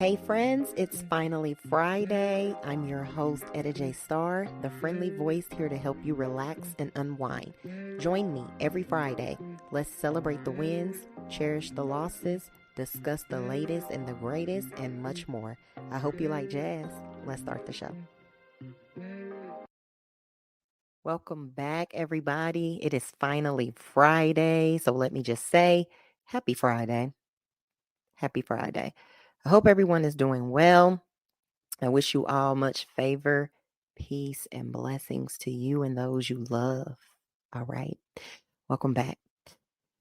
Hey friends, it's finally Friday. I'm your host, Etta J. Star, the friendly voice here to help you relax and unwind. Join me every Friday. Let's celebrate the wins, cherish the losses, discuss the latest and the greatest, and much more. I hope you like jazz. Let's start the show. Welcome back, everybody. It is finally Friday. So let me just say, happy Friday. Happy Friday. I hope everyone is doing well. I wish you all much favor, peace, and blessings to you and those you love. All right. Welcome back.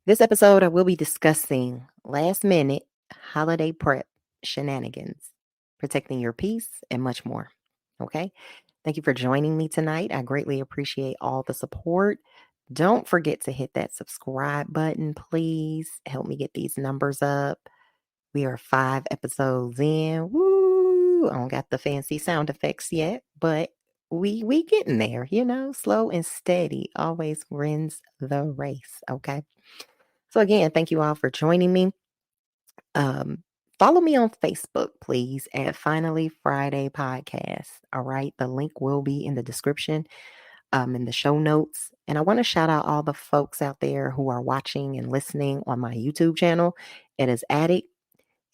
This episode, I will be discussing last minute holiday prep shenanigans, protecting your peace, and much more. Okay. Thank you for joining me tonight. I greatly appreciate all the support. Don't forget to hit that subscribe button, please. Help me get these numbers up. We are 5 episodes in. Woo! I don't got the fancy sound effects yet, but we getting there, slow and steady always wins the race. Okay. So again, thank you all for joining me. Um, Follow me on Facebook, please, at Finally Friday Podcast. All right. The link will be in the description, in the show notes. And I want to shout out all the folks out there who are watching and listening on my YouTube channel. It is Addict.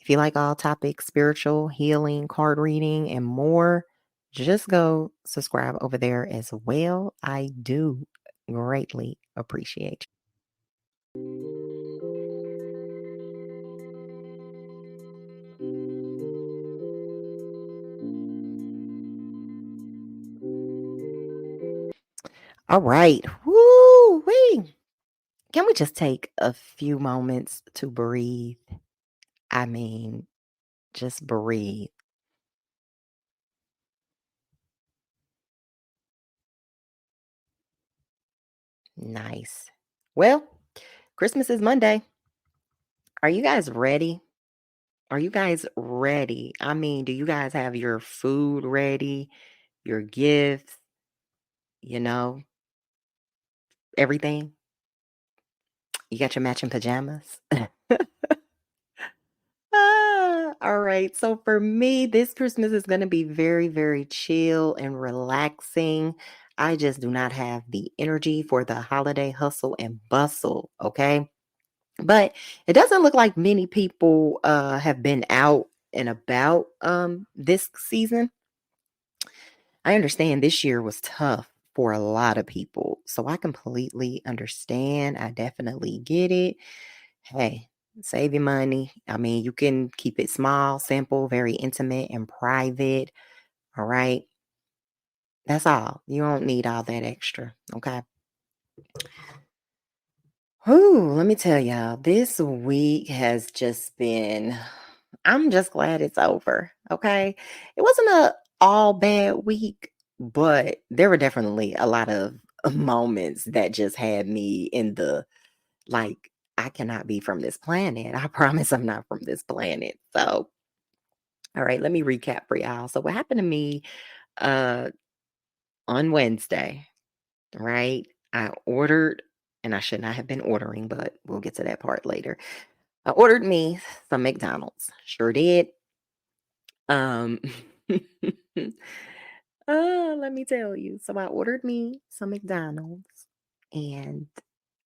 If you like all topics, spiritual, healing, card reading, and more, just go subscribe over there as well. I do greatly appreciate you. All right. Woo wee. Can we just take a few moments to breathe? I mean, just breathe. Nice. Well, Christmas is Monday. Are you guys ready? Are you guys ready? I mean, do you guys have your food ready, your gifts, you know, everything? You got your matching pajamas? All right. So for me, this Christmas is going to be very, very chill and relaxing. I just do not have the energy for the holiday hustle and bustle. Okay. But it doesn't look like many people have been out and about this season. I understand this year was tough for a lot of people. So I completely understand. I definitely get it. Hey, save your money. I mean, you can keep it small, simple, very intimate and private. All right. That's all. You don't need all that extra. Okay. Whew, let me tell y'all, this week has just been, I'm just glad it's over. Okay. It wasn't a all bad week, but there were definitely a lot of moments that just had me in the like, I cannot be from this planet. I promise I'm not from this planet. So, all right, let me recap for y'all. So, what happened to me uh on Wednesday, right? I ordered, and I should not have been ordering, but we'll get to that part later. I ordered me some McDonald's. Sure did. Um let me tell you. So I ordered me some McDonald's and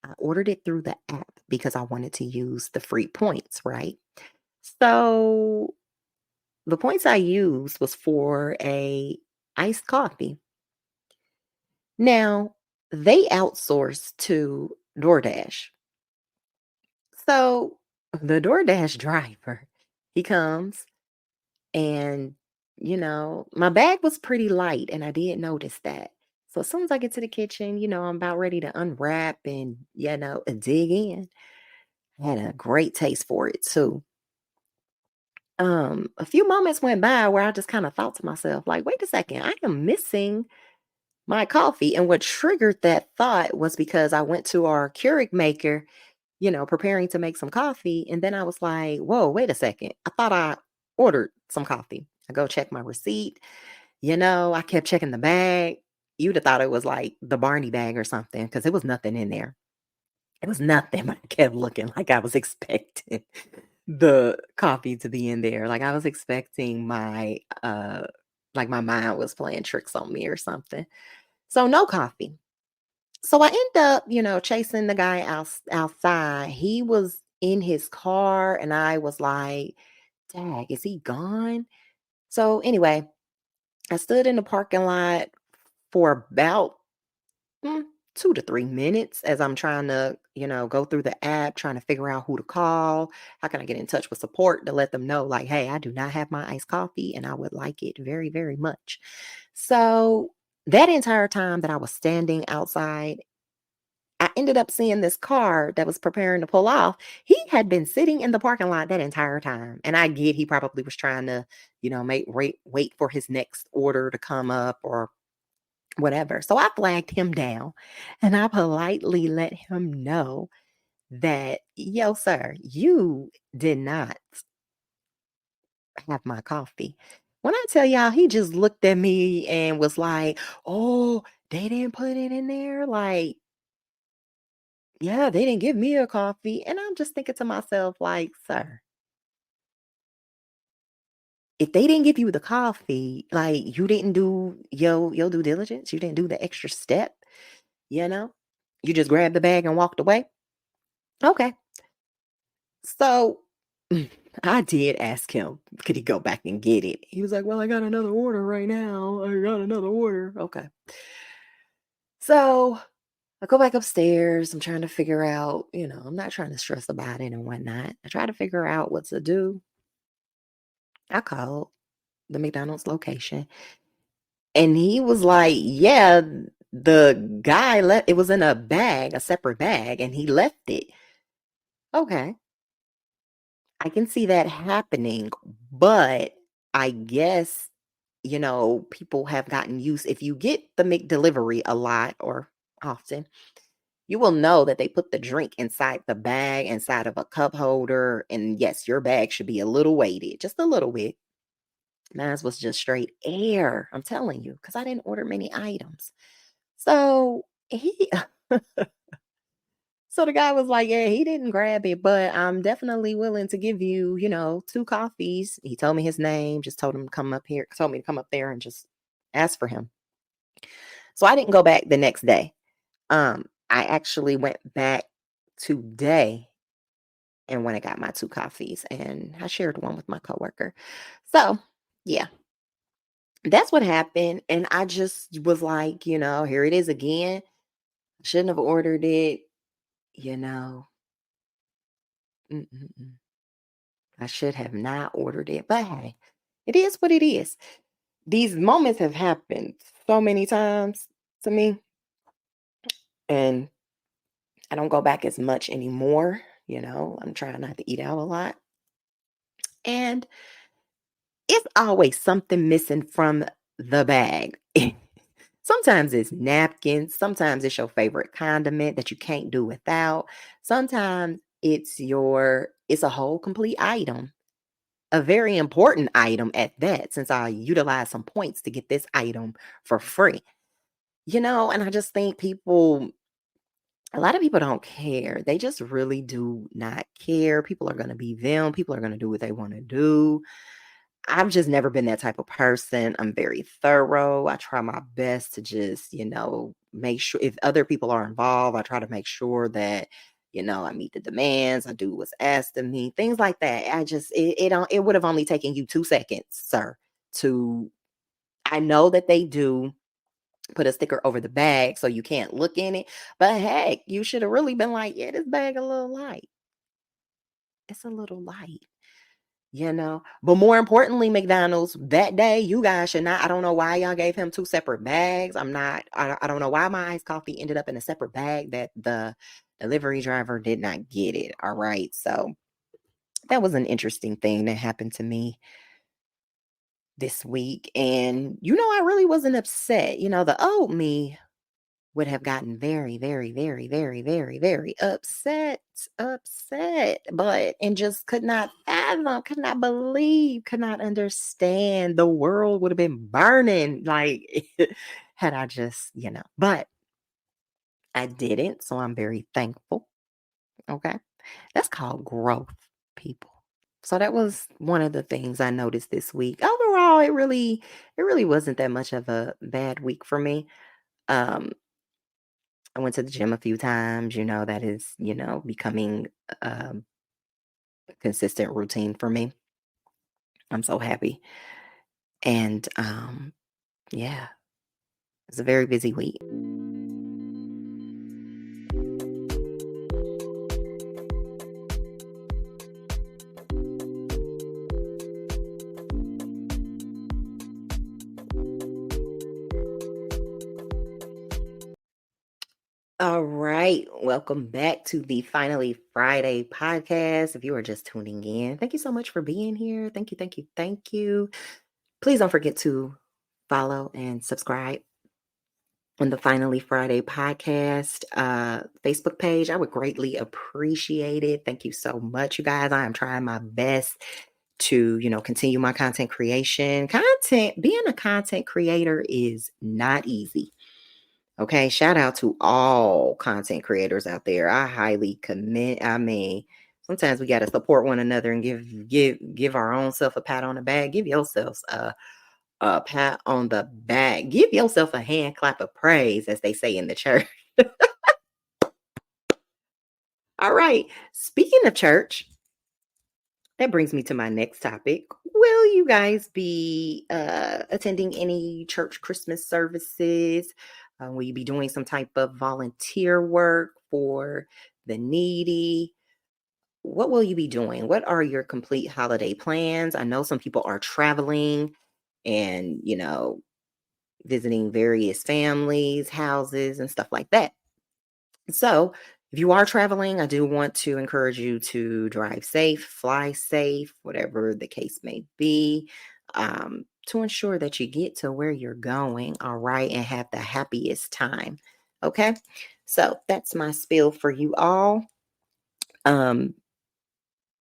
I ordered it through the app because I wanted to use the free points, right? So the points I used was for a iced coffee. Now, they outsource to DoorDash. So the DoorDash driver, he comes and, my bag was pretty light and I did notice that. So as soon as I get to the kitchen, I'm about ready to unwrap and, dig in. I had a great taste for it too. A few moments went by where I just kind of thought to myself, like, wait a second, I am missing my coffee. And what triggered that thought was because I went to our Keurig maker, preparing to make some coffee. And then I was like, whoa, wait a second. I thought I ordered some coffee. I go check my receipt. I kept checking the bag. You'd have thought it was like the Barney bag or something because there was nothing in there. It was nothing. But I kept looking like I was expecting the coffee to be in there. Like I was expecting like my mind was playing tricks on me or something. So no coffee. So I end up, chasing the guy outside. He was in his car and I was like, "Dag, is he gone?" So anyway, I stood in the parking lot for about mm, 2 to 3 minutes as I'm trying to, go through the app, trying to figure out who to call. How can I get in touch with support to let them know, like, hey, I do not have my iced coffee and I would like it very, very much. So that entire time that I was standing outside, I ended up seeing this car that was preparing to pull off. He had been sitting in the parking lot that entire time. And I get he probably was trying to, wait for his next order to come up or whatever. So I flagged him down and I politely let him know that, yo, sir, you did not have my coffee. When I tell y'all, he just looked at me and was like, oh, they didn't put it in there. Like, yeah, they didn't give me a coffee. And I'm just thinking to myself, like, sir, if they didn't give you the coffee, like you didn't do your due diligence, you didn't do the extra step, you know, you just grabbed the bag and walked away. Okay. So I did ask him, could he go back and get it? He was like, well, I got another order right now. I got another order. Okay. So I go back upstairs. I'm trying to figure out, I'm not trying to stress about it and whatnot. I try to figure out what to do. I called the McDonald's location and he was like, yeah, the guy left, it was in a bag, a separate bag, and he left it. Okay. I can see that happening, but I guess, people have gotten used. If you get the McDelivery a lot or often, you will know that they put the drink inside the bag, inside of a cup holder. And yes, your bag should be a little weighted, just a little bit. Mine was just straight air. I'm telling you, because I didn't order many items. So he So the guy was like, "Yeah, he didn't grab it, but I'm definitely willing to give you, two coffees." He told me his name, just told him to come up here, told me to come up there and just ask for him. So I didn't go back the next day. I actually went back today and went and got my two coffees, and I shared one with my coworker. So yeah, that's what happened. And I just was like, here it is again. Shouldn't have ordered it, you know. Mm-mm-mm. I should have not ordered it, but hey, it is what it is. These moments have happened so many times to me, and I don't go back as much anymore. I'm trying not to eat out a lot. And it's always something missing from the bag. Sometimes it's napkins, sometimes it's your favorite condiment that you can't do without. Sometimes it's a whole complete item, a very important item at that, since I utilize some points to get this item for free. And I just think a lot of people don't care. They just really do not care. People are going to be them. People are going to do what they want to do. I've just never been that type of person. I'm very thorough. I try my best to just, make sure if other people are involved, I try to make sure that, I meet the demands, I do what's asked of me, things like that. It would have only taken you 2 seconds, sir, to I know that they do put a sticker over the bag so you can't look in it. But heck, you should have really been like, yeah, this bag a little light. It's a little light. But more importantly, McDonald's, that day, you guys should not. I don't know why y'all gave him two separate bags. I don't know why my iced coffee ended up in a separate bag that the delivery driver did not get it. All right. So that was an interesting thing that happened to me this week. And, I really wasn't upset. The old me would have gotten very, very, very, very, very, very upset, and just could not fathom, could not believe, could not understand. The world would have been burning, like, had I just, but I didn't. So I'm very thankful. Okay. That's called growth, people. So that was one of the things I noticed this week. Overall, it really wasn't that much of a bad week for me. Um, I went to the gym a few times, that is, becoming um, a consistent routine for me. I'm so happy. And yeah, it's a very busy week. All right. Welcome back to the Finally Friday podcast. If you are just tuning in, thank you so much for being here. Thank you, thank you, thank you. Please don't forget to follow and subscribe on the Finally Friday podcast Facebook page. I would greatly appreciate it. Thank you so much, you guys. I am trying my best to, continue my content creation. Being a content creator is not easy. Okay, shout out to all content creators out there. I highly commend. I mean, sometimes we got to support one another and give our own self a pat on the back. Give yourselves a pat on the back. Give yourself a hand clap of praise, as they say in the church. All right. Speaking of church, that brings me to my next topic. Will you guys be attending any church Christmas services? Will you be doing some type of volunteer work for the needy? What will you be doing? What are your complete holiday plans? I know some people are traveling and, visiting various families, houses, and stuff like that. So, if you are traveling, I do want to encourage you to drive safe, fly safe, whatever the case may be, to ensure that you get to where you're going, all right, and have the happiest time. Okay. So, that's my spiel for you all. Um,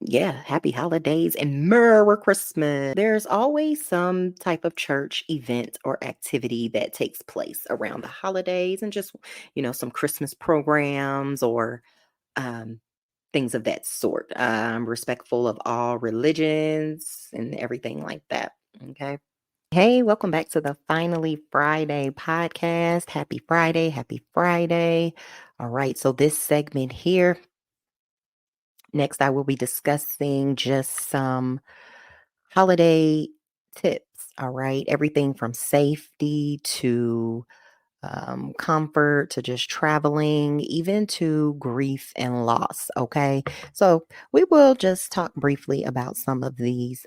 yeah, happy holidays and Merry Christmas. There's always some type of church event or activity that takes place around the holidays and just, some Christmas programs or um, things of that sort. I'm respectful of all religions and everything like that. Okay. Hey, welcome back to the Finally Friday podcast. Happy Friday. Happy Friday. All right. So, this segment here, next, I will be discussing just some holiday tips. All right. Everything from safety to comfort to just traveling, even to grief and loss. Okay. So we will just talk briefly about some of these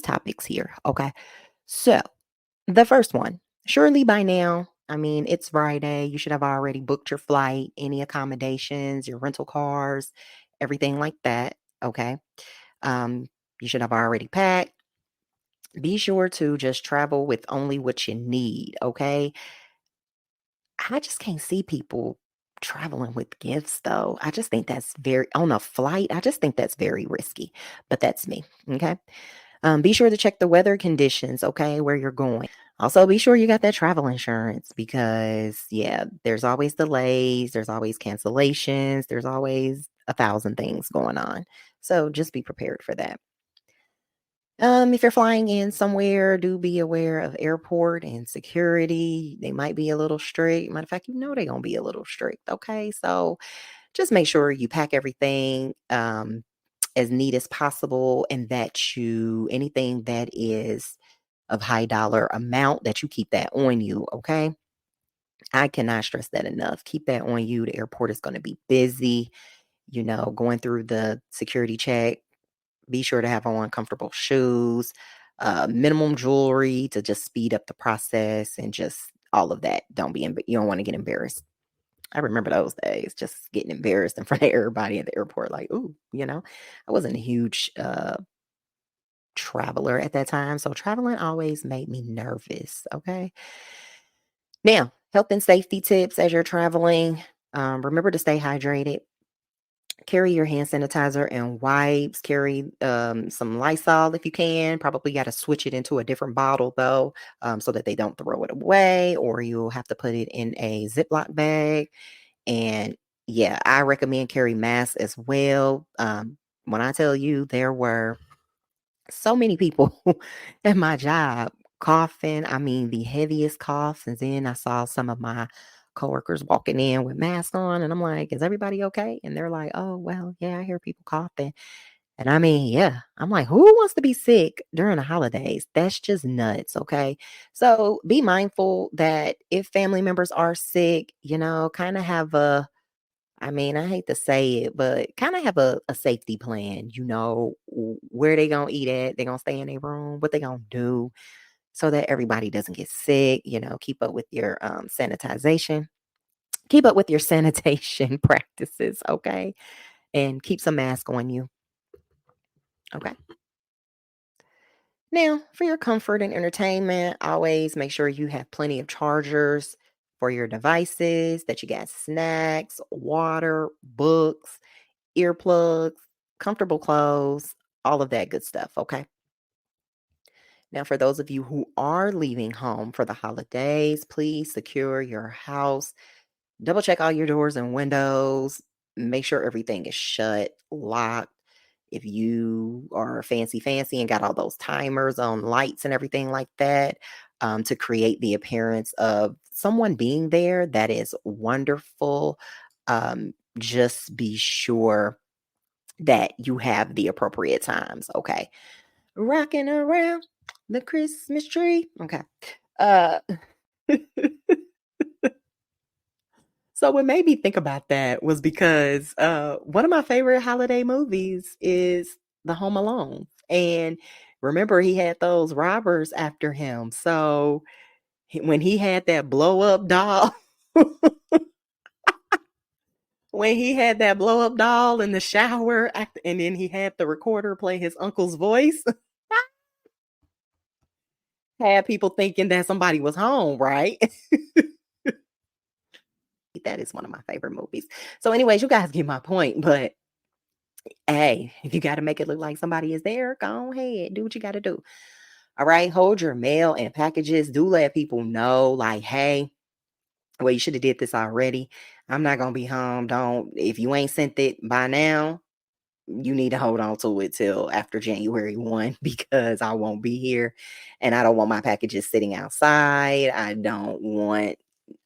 topics here. Okay. So the first one, surely by now, I mean, it's Friday. You should have already booked your flight, any accommodations, your rental cars, everything like that. Okay. Um, you should have already packed. Be sure to just travel with only what you need. Okay. I just can't see people traveling with gifts though. I just think that's very on a flight. I just think that's very risky, but that's me. Okay. Be sure to check the weather conditions, okay, where you're going. Also, be sure you got that travel insurance because, yeah, there's always delays, there's always cancellations, there's always a thousand things going on. So just be prepared for that. If you're flying in somewhere, do be aware of airport and security. They might be a little strict. Matter of fact, they're gonna be a little strict. Okay, so just make sure you pack everything as neat as possible, and that you anything that is of high dollar amount that you keep that on you. Okay, I cannot stress that enough. Keep that on you. The airport is going to be busy. Going through the security check, be sure to have on comfortable shoes, minimum jewelry to just speed up the process and just all of that. You don't want to get embarrassed. I remember those days, just getting embarrassed in front of everybody at the airport. Like, ooh, I wasn't a huge traveler at that time. So traveling always made me nervous. Okay. Now, health and safety tips as you're traveling. Remember to stay hydrated. Carry your hand sanitizer and wipes. Carry some Lysol if you can. Probably got to switch it into a different bottle though, so that they don't throw it away, or you'll have to put it in a Ziploc bag. And yeah, I recommend carry masks as well. when I tell you there were so many people at my job coughing, I mean, the heaviest coughs. And then I saw some of my coworkers walking in with masks on, and I'm like, is everybody okay? And they're like, oh, well, yeah, I hear people coughing. And I mean, yeah, I'm like, who wants to be sick during the holidays? That's just nuts. Okay. So be mindful that if family members are sick, kind of have I mean, I hate to say it, but kind of have a safety plan, where they going to eat at, they going to stay in their room, what they going to do so that everybody doesn't get sick, keep up with your sanitization, keep up with your sanitation practices. Okay. And keep some mask on you. Okay. Now, for your comfort and entertainment, always make sure you have plenty of chargers for your devices, that you got snacks, water, books, earplugs, comfortable clothes, all of that good stuff. Okay. Now, for those of you who are leaving home for the holidays, please secure your house. Double check all your doors and windows. Make sure everything is shut, locked. If you are fancy and got all those timers on lights and everything like that, to create the appearance of someone being there, that is wonderful. Just be sure that you have the appropriate times. Okay. Rocking around the Christmas tree. Okay. Uh so what made me think about that was because one of my favorite holiday movies is The Home Alone. And remember he had those robbers after him. So when he had that blow up doll, when he had that blow up doll in the shower, and then he had the recorder play his uncle's voice, had people thinking that somebody was home, right? That is one of my favorite movies. So, anyways, you guys get my point. But hey, if you got to make it look like somebody is there, go ahead, do what you got to do. All right, hold your mail and packages. Do let people know, like, hey, well, you should have did this already. I'm not gonna be home. Don't if you ain't sent it by now, you need to hold on to it till after January 1 because I won't be here and I don't want my packages sitting outside. I don't want,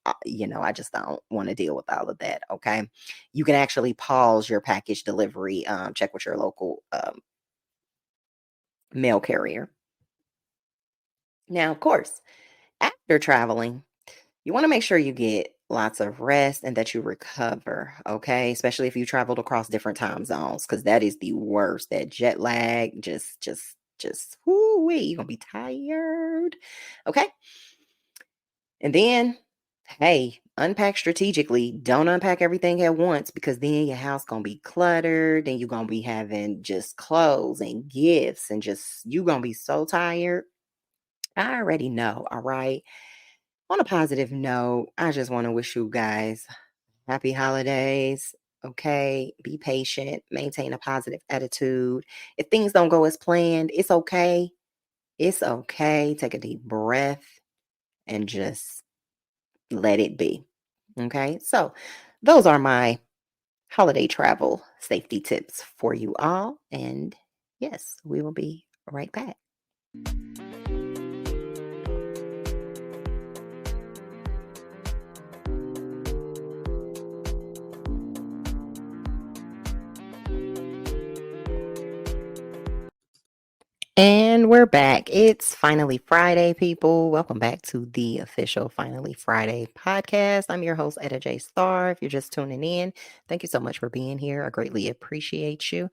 I just don't want to deal with all of that. Okay. You can actually pause your package delivery, check with your local mail carrier. Now, of course, after traveling, you want to make sure you get lots of rest and that you recover, okay? Especially if you traveled across different time zones, because that is the worst. That jet lag, whoo-wee, you're gonna be tired. Okay. And then, hey, unpack strategically. Don't unpack everything at once because then your house gonna be cluttered and you're gonna be having just clothes and gifts and just you gonna be so tired. I already know, all right. On a positive note, I just want to wish you guys happy holidays. Okay. Be patient, maintain a positive attitude. If things don't go as planned, it's okay. It's okay. Take a deep breath and just let it be. Okay. So, those are my holiday travel safety tips for you all. And yes, we will be right back. And we're back. It's Finally Friday, people. Welcome back to the official Finally Friday podcast. I'm your host, Etta J. Star. If you're just tuning in, thank you so much for being here. I greatly appreciate you.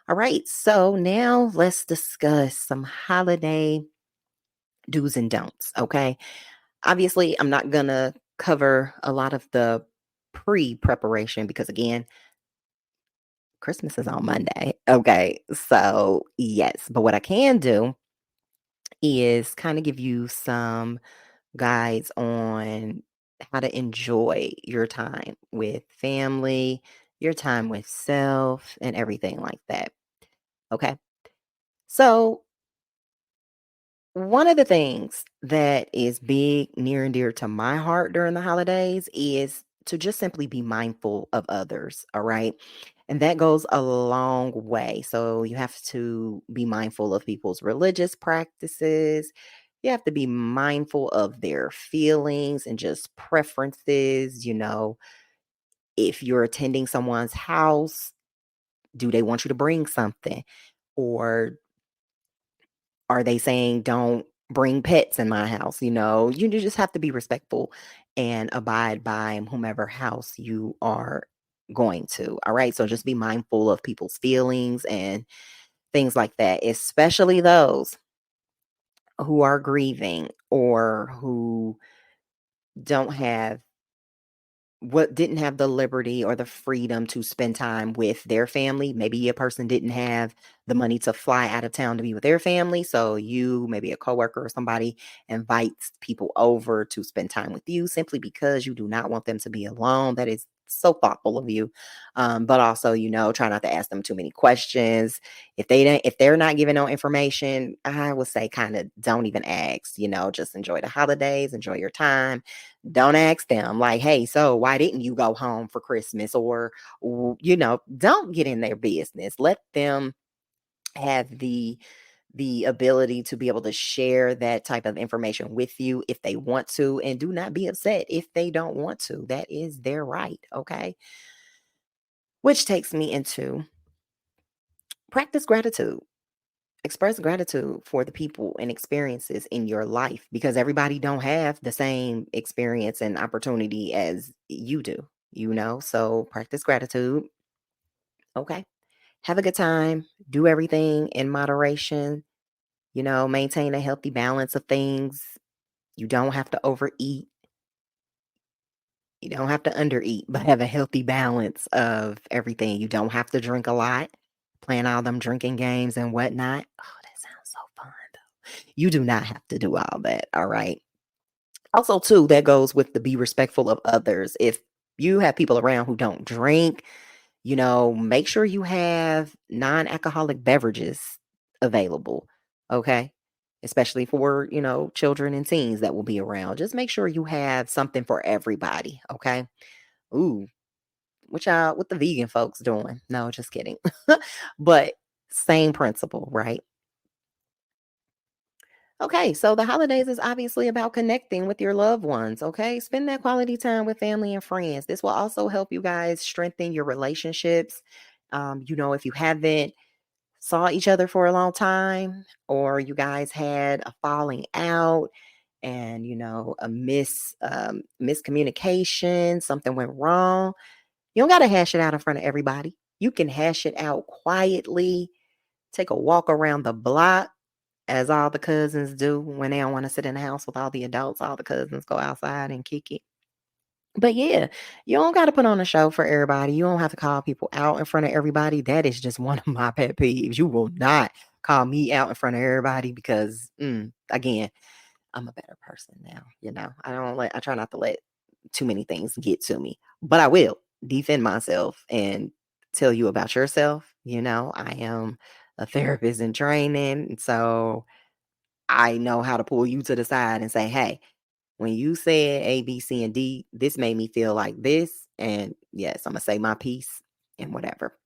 All right, so now let's discuss some holiday do's and don'ts. Okay. Obviously, I'm not going to cover a lot of the pre preparation because, again, Christmas is on Monday. Okay. So, yes, but what I can do is kind of give you some guides on how to enjoy your time with family, your time with self, and everything like that. Okay. So, one of the things that is big, near and dear to my heart during the holidays is to just simply be mindful of others. All right. And that goes a long way. So you have to be mindful of people's religious practices. You have to be mindful of their feelings and just preferences. If you're attending someone's house, do they want you to bring something? Or are they saying, don't bring pets in my house? You just have to be respectful and abide by whomever house you are going to. All right. So just be mindful of people's feelings and things like that, especially those who are grieving or who don't have what didn't have the liberty or the freedom to spend time with their family. Maybe a person didn't have the money to fly out of town to be with their family. So you, maybe a coworker or somebody, invites people over to spend time with you simply because you do not want them to be alone. That is so thoughtful of you. But also, try not to ask them too many questions. If they're not giving no information, I would say kind of don't even ask. Just enjoy the holidays, enjoy your time. Don't ask them like, hey, so why didn't you go home for Christmas? Or, don't get in their business. Let them have the ability to be able to share that type of information with you if they want to, and do not be upset if they don't want to. That is their right. Okay. Which takes me into practice gratitude. Express gratitude for the people and experiences in your life, because everybody don't have the same experience and opportunity as you do, so practice gratitude. Okay. Have a good time. Do everything in moderation. Maintain a healthy balance of things. You don't have to overeat. You don't have to undereat, but have a healthy balance of everything. You don't have to drink a lot, playing all them drinking games and whatnot. Oh, that sounds so fun. You do not have to do all that. All right. Also, too, that goes with the be respectful of others. If you have people around who don't drink, make sure you have non-alcoholic beverages available. Okay. Especially for, children and teens that will be around. Just make sure you have something for everybody. Okay. Ooh, what the vegan folks doing? No, just kidding. But same principle, right? Okay, so the holidays is obviously about connecting with your loved ones. Okay, spend that quality time with family and friends. This will also help you guys strengthen your relationships. If you haven't saw each other for a long time, or you guys had a falling out, and a miscommunication, something went wrong. You don't got to hash it out in front of everybody. You can hash it out quietly. Take a walk around the block, as all the cousins do when they don't want to sit in the house with all the adults. All the cousins go outside and kick it. But yeah, you don't got to put on a show for everybody. You don't have to call people out in front of everybody. That is just one of my pet peeves. You will not call me out in front of everybody because, again, I'm a better person now. I try not to let too many things get to me, but I will defend myself and tell you about yourself. I am a therapist in training. So I know how to pull you to the side and say, hey, when you said A, B, C, and D, this made me feel like this. And yes, I'm going to say my piece and whatever.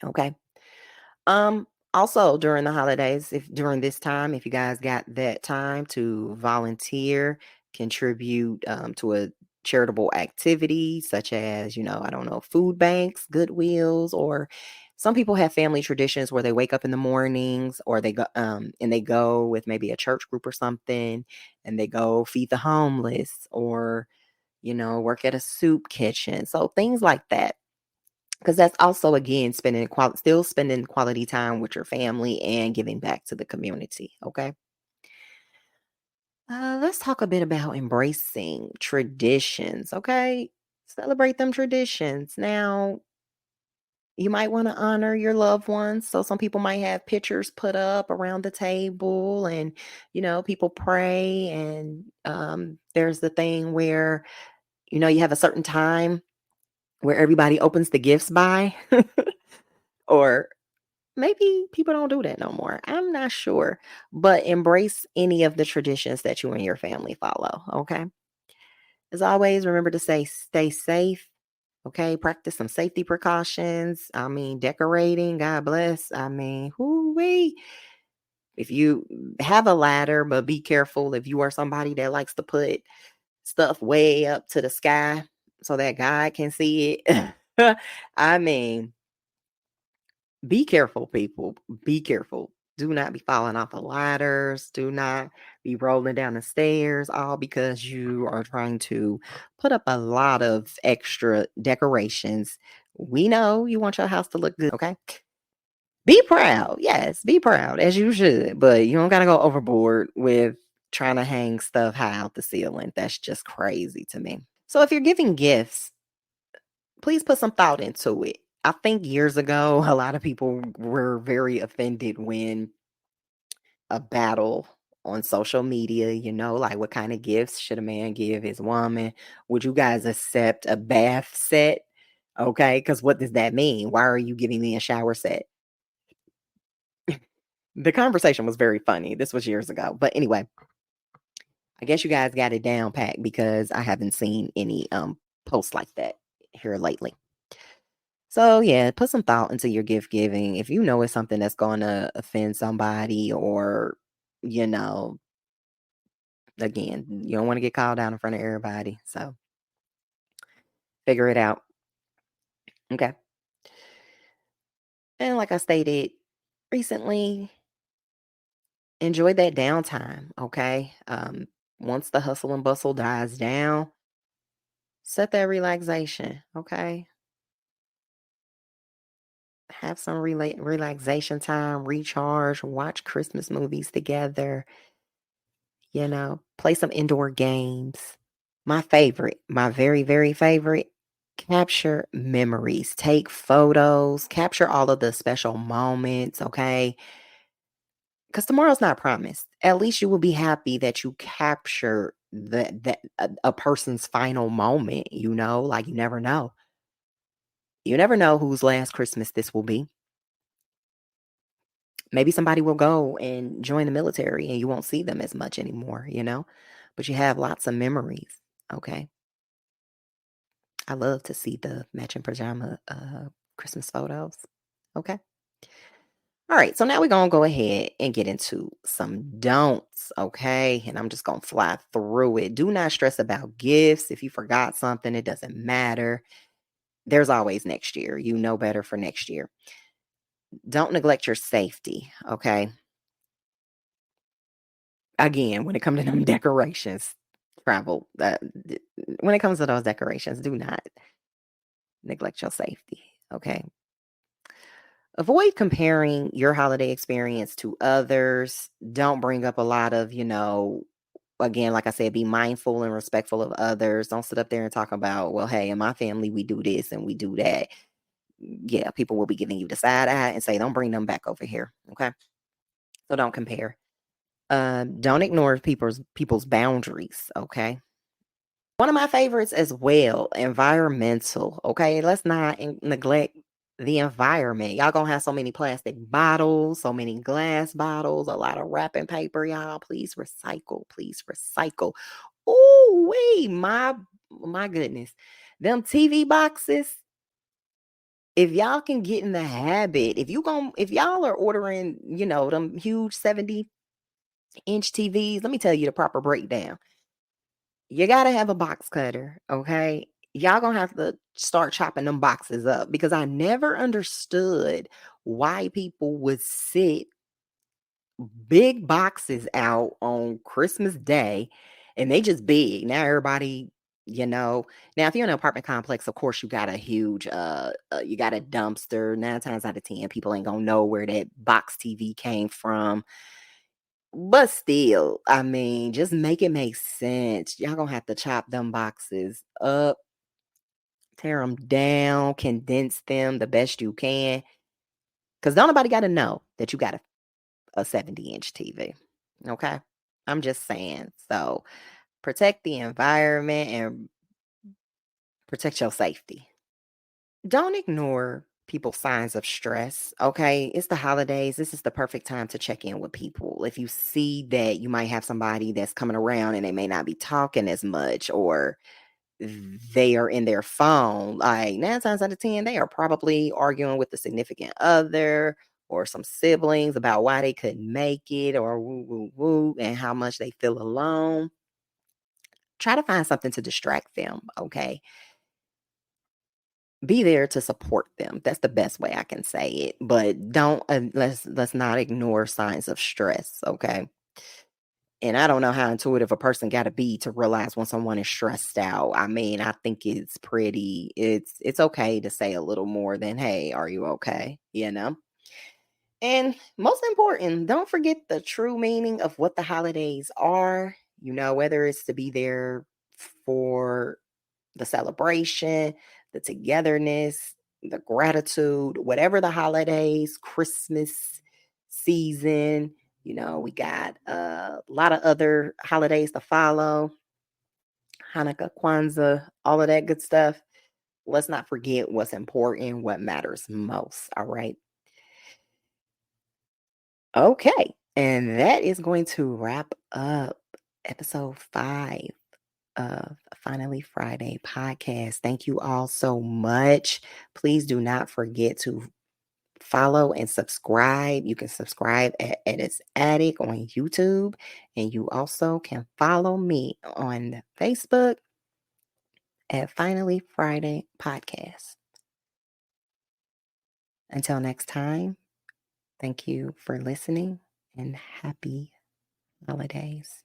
Okay. Also during the holidays, if during this time, if you guys got that time to volunteer, contribute to a charitable activity such as, I don't know, food banks, Goodwills, or some people have family traditions where they wake up in the mornings, or they go and they go with maybe a church group or something, and they go feed the homeless, or work at a soup kitchen. So things like that, because that's also, again, still spending quality time with your family and giving back to the community. Okay. Let's talk a bit about embracing traditions. Okay. Celebrate them traditions. Now, you might want to honor your loved ones. So some people might have pictures put up around the table, and, people pray. And there's the thing where, you have a certain time where everybody opens the gifts by, or maybe people don't do that no more. I'm not sure. But embrace any of the traditions that you and your family follow. Okay. As always, remember to stay safe, Okay, practice some safety precautions. I mean, decorating, God bless. I mean, whoo-wee. If you have a ladder, but be careful if you are somebody that likes to put stuff way up to the sky so that God can see it. I mean, be careful, people. Be careful. Do not be falling off the ladders. Do not be rolling down the stairs, all because you are trying to put up a lot of extra decorations. We know you want your house to look good, okay? Be proud. Yes, be proud as you should, but you don't got to go overboard with trying to hang stuff high out the ceiling. That's just crazy to me. So if you're giving gifts, please put some thought into it. I think years ago, a lot of people were very offended when a battle on social media, like what kind of gifts should a man give his woman? Would you guys accept a bath set? Okay, because what does that mean? Why are you giving me a shower set? The conversation was very funny. This was years ago. But anyway, I guess you guys got it down pat because I haven't seen any posts like that here lately. So yeah, put some thought into your gift giving. If you know it's something that's going to offend somebody, or you know, again, you don't want to get called out in front of everybody. So figure it out. Okay. And like I stated recently, enjoy that downtime. Okay. Once the hustle and bustle dies down, set that relaxation. Okay. Have some relaxation time, recharge, watch Christmas movies together, play some indoor games. My favorite, my very, very favorite, capture memories, take photos, capture all of the special moments, okay? Because tomorrow's not promised. At least you will be happy that you capture a person's final moment, like you never know. You never know whose last Christmas this will be. Maybe somebody will go and join the military and you won't see them as much anymore. But you have lots of memories. Okay. I love to see the matching pajama Christmas photos. Okay. All right. So now we're going to go ahead and get into some don'ts. Okay. And I'm just going to fly through it. Do not stress about gifts. If you forgot something, it doesn't matter. There's always next year. You know better for next year. Don't neglect your safety. Okay. Again, when it comes to them decorations, travel, when it comes to those decorations, do not neglect your safety. Okay. Avoid comparing your holiday experience to others. Don't bring up a lot of, again, like I said, be mindful and respectful of others. Don't sit up there and talk about, well, hey, in my family, we do this and we do that. Yeah, people will be giving you the side eye and say, don't bring them back over here. Okay. So don't compare. Don't ignore people's boundaries. Okay. One of my favorites as well, environmental. Okay, let's not neglect the environment. Y'all gonna have so many plastic bottles, so many glass bottles, a lot of wrapping paper. Y'all, please recycle. Please recycle. Oh, wait, my goodness, them TV boxes. If y'all can get in the habit, if y'all are ordering, them huge 70-inch TVs, let me tell you the proper breakdown. You gotta have a box cutter, okay? Y'all gonna have to start chopping them boxes up because I never understood why people would sit big boxes out on Christmas Day and they just big. Now everybody, now if you're in an apartment complex, of course you got a huge you got a dumpster. 9 times out of 10, people ain't gonna know where that box TV came from. But still, I mean, just make it make sense. Y'all gonna have to chop them boxes up, tear them down, condense them the best you can. Cause don't nobody gotta know that you got a 70-inch TV. Okay. I'm just saying. So protect the environment and protect your safety. Don't ignore people's signs of stress. Okay. It's the holidays. This is the perfect time to check in with people. If you see that you might have somebody that's coming around and they may not be talking as much, or they are in their phone. Like 9 times out of 10, they are probably arguing with the significant other or some siblings about why they couldn't make it or woo, woo, woo, and how much they feel alone. Try to find something to distract them, okay? Be there to support them. That's the best way I can say it. But don't let's not ignore signs of stress, okay? And I don't know how intuitive a person got to be to realize when someone is stressed out. I mean, I think it's okay to say a little more than, "Hey, are you okay?" You know? And most important, don't forget the true meaning of what the holidays are, whether it's to be there for the celebration, the togetherness, the gratitude, whatever the holidays, Christmas season, we got a lot of other holidays to follow, Hanukkah, Kwanzaa, all of that good stuff. Let's not forget what's important, what matters most. All right. Okay. And that is going to wrap up episode 5 of Finally Friday podcast. Thank you all so much. Please do not forget to follow and subscribe. You can subscribe at Edits Attic on YouTube, and you also can follow me on Facebook at Finally Friday Podcast. Until next time, thank you for listening and happy holidays.